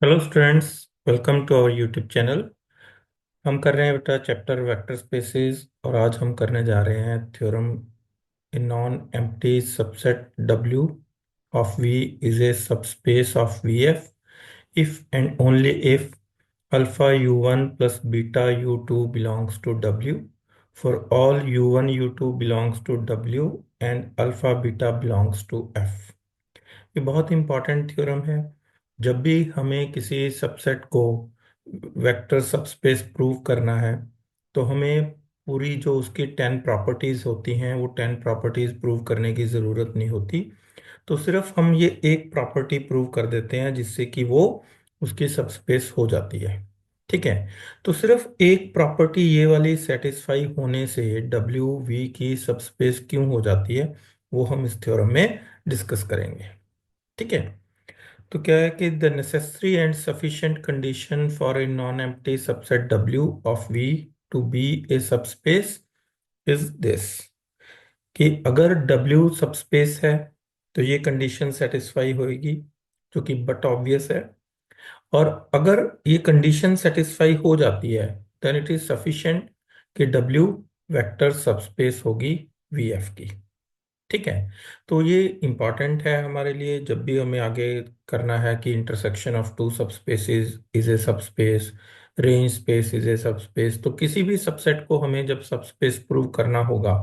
Hello students, welcome to our YouTube channel. हम कर रहे हैं बेटा चैप्टर वेक्टर स्पेसेस और आज हम करने जा रहे हैं theorem A non empty subset W of V is a subspace of VF if and only if alpha U1 plus beta U2 belongs to W for all U1 U2 belongs to W and alpha beta belongs to F। ये बहुत important theorem है। जब भी हमें किसी subset को vector subspace prove करना है तो हमें पूरी जो उसकी 10 प्रॉपर्टीज होती हैं वो 10 प्रॉपर्टीज प्रूव करने की ज़रूरत नहीं होती। तो सिर्फ हम ये एक प्रॉपर्टी प्रूव कर देते हैं जिससे कि वो उसकी सबस्पेस हो जाती है। ठीक है। तो सिर्फ एक प्रॉपर्टी ये वाली सेटिस्फाई होने से डब्ल्यू वी की सबस्पेस क्यों हो जाती है वो हम इस थ्योरम में डिस्कस करेंगे। ठीक है। तो क्या है कि the necessary and sufficient condition for a non empty subset W of V to be a subspace is this, कि अगर W सबस्पेस है तो ये कंडीशन सेटिस्फाई होएगी, जो कि बट ऑब्वियस है। और अगर ये कंडीशन सेटिस्फाई हो जाती है देन इट इज सफिशिएंट कि W वेक्टर सबस्पेस होगी VF की। ठीक है। तो ये इंपॉर्टेंट है हमारे लिए जब भी हमें आगे करना है कि intersection of two subspaces is a subspace, range space is a subspace. तो किसी भी सबसेट को हमें जब सबस्पेस प्रूव करना होगा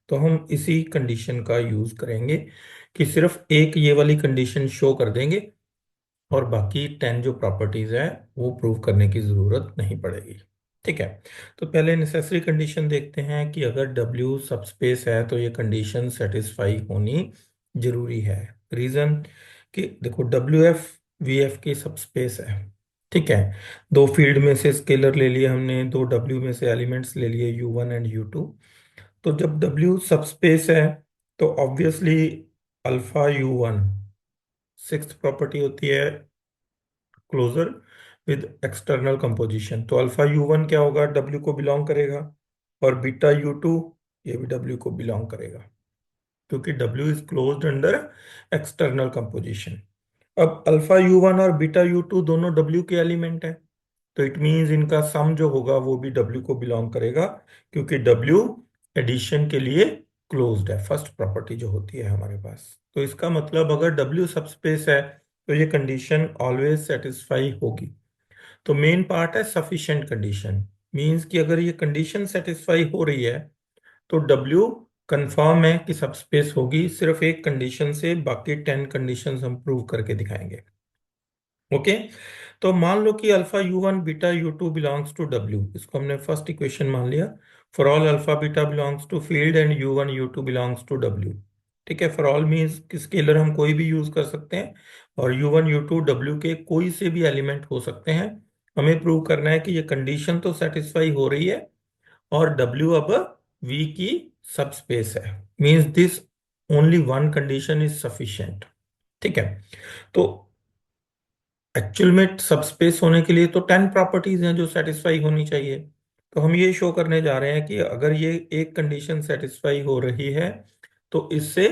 तो हम इसी कंडीशन का यूज करेंगे कि सिर्फ एक ये वाली कंडीशन शो कर देंगे और बाकी 10 जो प्रॉपर्टीज है वो प्रूव करने की जरूरत नहीं पड़ेगी। ठीक है। तो पहले नेसेसरी कंडीशन देखते हैं कि अगर W सबस्पेस है तो ये कंडीशन सेटिस्फाई होनी जरूरी है। रीजन कि देखो WF VF की सबस्पेस है। ठीक है। दो फील्ड में से स्केलर ले लिए हमने, दो W में से एलिमेंट्स ले लिए U1 एंड U2। तो जब W सबस्पेस है तो obviously alpha U1 sixth property होती है क्लोजर विद एक्सटर्नल कंपोजिशन। तो अल्फा U1 क्या होगा, W को बिलोंग करेगा, और बीटा U2 ये भी W को बिलोंग करेगा क्योंकि W is closed under external composition. अब अल्फा U1 और बीटा U2 दोनों W के एलिमेंट है, तो इट मींस इनका सम जो होगा वो भी W को बिलोंग करेगा क्योंकि W एडिशन के लिए क्लोज्ड है, फर्स्ट प्रॉपर्टी जो होती है हमारे पास। तो इसका मतलब अगर W सबस्पेस है तो ये कंडीशन ऑलवेज सेटिस्फाई होगी। तो मेन पार्ट है सफिशिएंट कंडीशन, मींस कि अगर ये कंडीशन सेटिस्फाई हो रही है तो W कंफर्म है कि सबस्पेस होगी, सिर्फ एक कंडीशन से बाकी 10 कंडीशंस हम प्रूव करके दिखाएंगे। ओके। तो मान लो कि alpha U1 beta U2 belongs to W, इसको हमने फर्स्ट इक्वेशन मान लिया। For all alpha beta belongs to field and U1 U2 belongs to W। ठीक है। फॉर ऑल मीन्स कि स्केलर हम कोई भी यूज कर सकते हैं और U1 U2 W के कोई से भी एलिमेंट हो सकते हैं। हमें प्रूव करना है कि ये कंडीशन तो सेटिस्फाई हो रही है और W अब V की सबस्पेस है, means this only one condition is sufficient. ठीक है। तो एक्चुअल में सबस्पेस होने के लिए तो 10 प्रॉपर्टीज हैं जो सेटिस्फाई होनी चाहिए। तो हम ये शो करने जा रहे हैं कि अगर ये एक कंडीशन सेटिस्फाई हो रही है तो इससे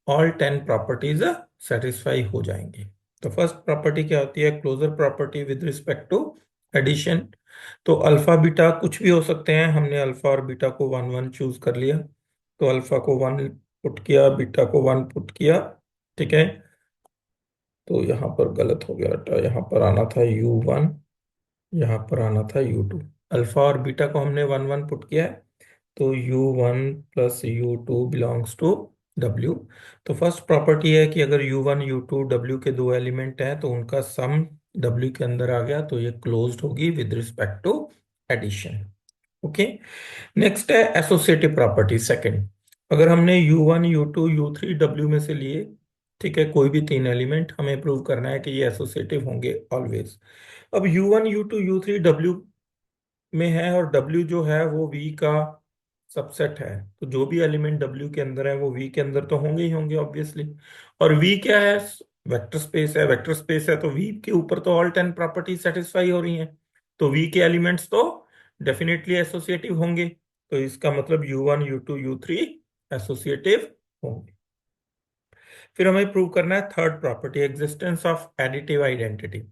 ऑल 10 प्रॉपर्टीज सेटिस्फाई हो जाएंगी। तो फर्स्ट प्रॉपर्टी क्या होती है, closure property with respect to addition. तो अल्फा बीटा कुछ भी हो सकते हैं, हमने अल्फा और बीटा को 1 1 चूज कर लिया। तो अल्फा को 1 पुट किया, बीटा को 1 पुट किया। ठीक है। तो यहाँ पर गलत हो गया बेटा, यहाँ पर आना था U1, यहाँ पर आना था U2। अल्फा और बीटा को हमने 1 1 पुट किया है, तो U1 plus U2 belongs to W। तो फर्स्ट प्रॉपर्टी है कि अगर U1 U2 W के दो एलिमेंट हैं तो उनका सम W के अंदर आ गया तो ये क्लोज्ड होगी with respect to addition. Okay. Next है एसोसिएटिव प्रॉपर्टी सेकंड। अगर हमने U1 U2 U3 W में से लिए, ठीक है, कोई भी तीन एलिमेंट, हमें प्रूव करना है कि ये एसोसिएटिव होंगे ऑलवेज। अब U1 U2 U3 W में है और W जो है वो V का सबसेट है, तो जो भी एलिमेंट W के अंदर है वो V के अंदर तो होंगे ही होंगे ऑब्वियसली। और V क्या है, वेक्टर स्पेस है। वेक्टर स्पेस है तो V के ऊपर तो ऑल 10 प्रॉपर्टी सेटिस्फाई हो रही हैं, तो V के एलिमेंट्स तो डेफिनेटली एसोसिएटिव होंगे। तो इसका मतलब U1 U2 U3 एसोसिएटिव होंगे। फिर हमें प्रूव करना है third property, existence of additive identity.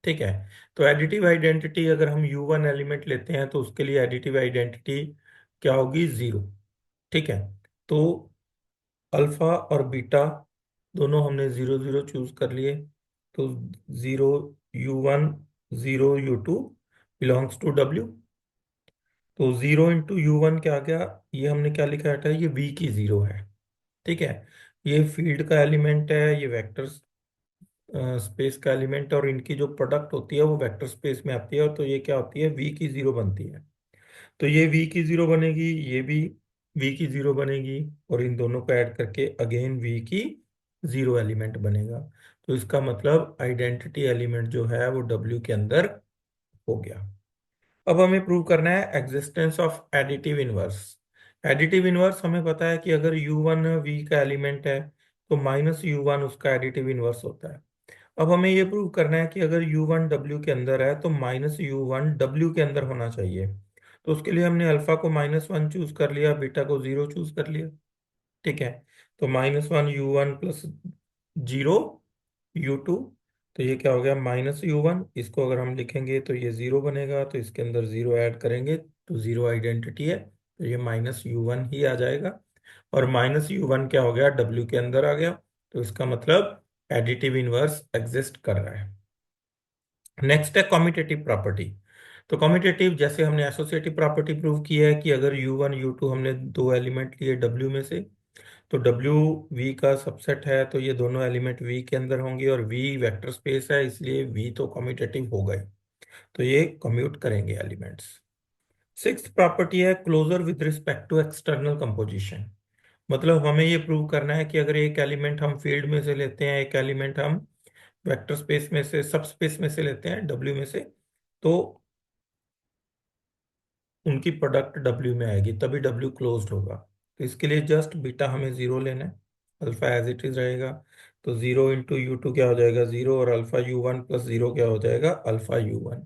ठीक है। तो एडिटिव आइडेंटिटी अगर हम U1 एलिमेंट लेते हैं तो उसके लिए एडिटिव आइडेंटिटी क्या होगी? जीरो। ठीक है। तो अल्फा और बीटा दोनों हमने जीरो जीरो चूज कर लिए। तो zero U1, zero U2 belongs to W। तो जीरो इंटू U1 क्या आ गया? ये हमने क्या लिखा था? ये V की जीरो है। ठीक है। ये फील्ड का एलिमेंट है, ये वेक्टर स्पेस का एलिमेंट है, और इनकी जो प्रोडक्ट होती है वो वेक्टर स्पेस में आती है, और तो ये क्या होती है? V की जीरो बनती है। तो ये V की जीरो बनेगी, ये भी V की जीरो बनेगी, और इन दोनों को ऐड करके अगेन V की जीरो एलिमेंट बनेगा। तो इसका मतलब आइडेंटिटी एलिमेंट जो है वो W के अंदर हो गया। अब हमें प्रूव करना है existence of additive inverse. Additive inverse हमें पता है कि अगर U1 V का एलिमेंट है तो -U1 उसका एडिटिव इनवर्स होता है। अब हमें ये प्रूव करना है कि अगर U1 W के अंदर है तो -U1 W के अंदर होना चाहिए। तो उसके लिए हमने अल्फा को -1 चूज कर लिया, बीटा को जीरो चूज कर लिया। ठीक है। तो -1 U1 प्लस जीरो U2। तो ये क्या हो गया? -U1। इसको अगर हम लिखेंगे तो ये जीरो बनेगा, तो इसके अंदर जीरो ऐड करेंगे तो जीरो आइडेंटिटी है, तो ये -U1 ही आ जाएगा। और -U1 क्या हो गया? W के अंदर आ गया। तो इसका मतलब एडिटिव इनवर्स एग्जिस्ट कर रहा है। नेक्स्ट है कॉम्यूटेटिव प्रॉपर्टी। तो कॉम्यूटेटिव, जैसे हमने एसोसिएटिव प्रॉपर्टी प्रूव की है कि अगर U1 U2 हमने दो एलिमेंट लिए W में से, तो W V का सबसेट है, तो ये दोनों एलिमेंट V के अंदर होंगे, और V वेक्टर स्पेस है इसलिए V तो कम्यूटेटिव होगा ही। तो ये कम्यूट करेंगे एलिमेंट्स। सिक्स्थ प्रॉपर्टी है closure with respect to external composition. मतलब हमें ये प्रूव करना है कि अगर एक एलिमेंट हम फील्ड में से लेते हैं, एक एलिमेंट हम वेक्टर स्पेस में से, सब स्पेस में से लेते हैं W में से, तो उनकी प्रोडक्ट W में आएगी, तभी W क्लोज्ड होगा। तो इसके लिए जस्ट बीटा हमें जीरो लेना है, अल्फा एज इट इज रहेगा। तो जीरो इंटू U2 क्या हो जाएगा? जीरो, और अल्फा U1 प्लस जीरो क्या हो जाएगा? Alpha U1।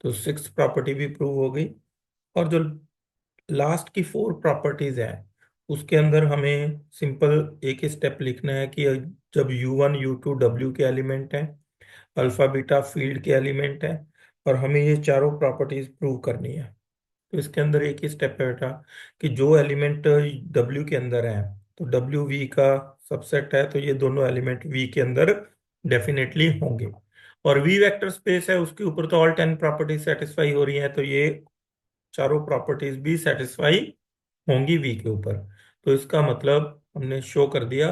तो सिक्स प्रॉपर्टी भी प्रूव हो गई। और जो लास्ट की फोर प्रॉपर्टीज हैं उसके अंदर हमें सिंपल एक ही स्टेप लिखना है कि जब U1 U2 W के एलिमेंट हैं, अल्फा बीटा फील्ड के एलिमेंट हैं, और हमें ये चारों प्रॉपर्टीज प्रूव करनी है। तो इसके अंदर एक ही स्टेप है बेटा कि जो एलिमेंट W के अंदर है, तो W V का सबसेट है, तो ये दोनों एलिमेंट V के अंदर डेफिनेटली होंगे। और V वेक्टर स्पेस है, उसके ऊपर तो ऑल 10 प्रॉपर्टीज सेटिस्फाई हो रही हैं, तो ये चारों प्रॉपर्टीज भी सेटिस्फाई होंगी V के ऊपर। तो इसका मतलब हमने शो कर दिया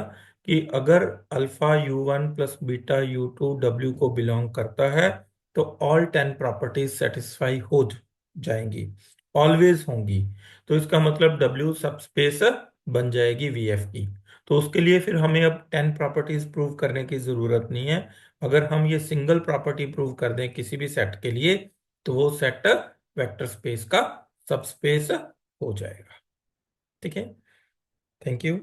कि अगर alpha U1 plus beta U2 W को बिलोंग करता है तो ऑल 10 प्रॉपर्टीज सेटिस्फाई हो जाएंगी, ऑलवेज होंगी। तो इसका मतलब W सब स्पेस बन जाएगी VF की। तो उसके लिए फिर हमें अब 10 प्रॉपर्टीज प्रूव करने की जरूरत नहीं है। अगर हम ये सिंगल प्रॉपर्टी प्रूव कर दें किसी भी सेट के लिए, तो वो सेट वेक्टर स्पेस का सबस्पेस हो जाएगा। ठीक है। Thank you.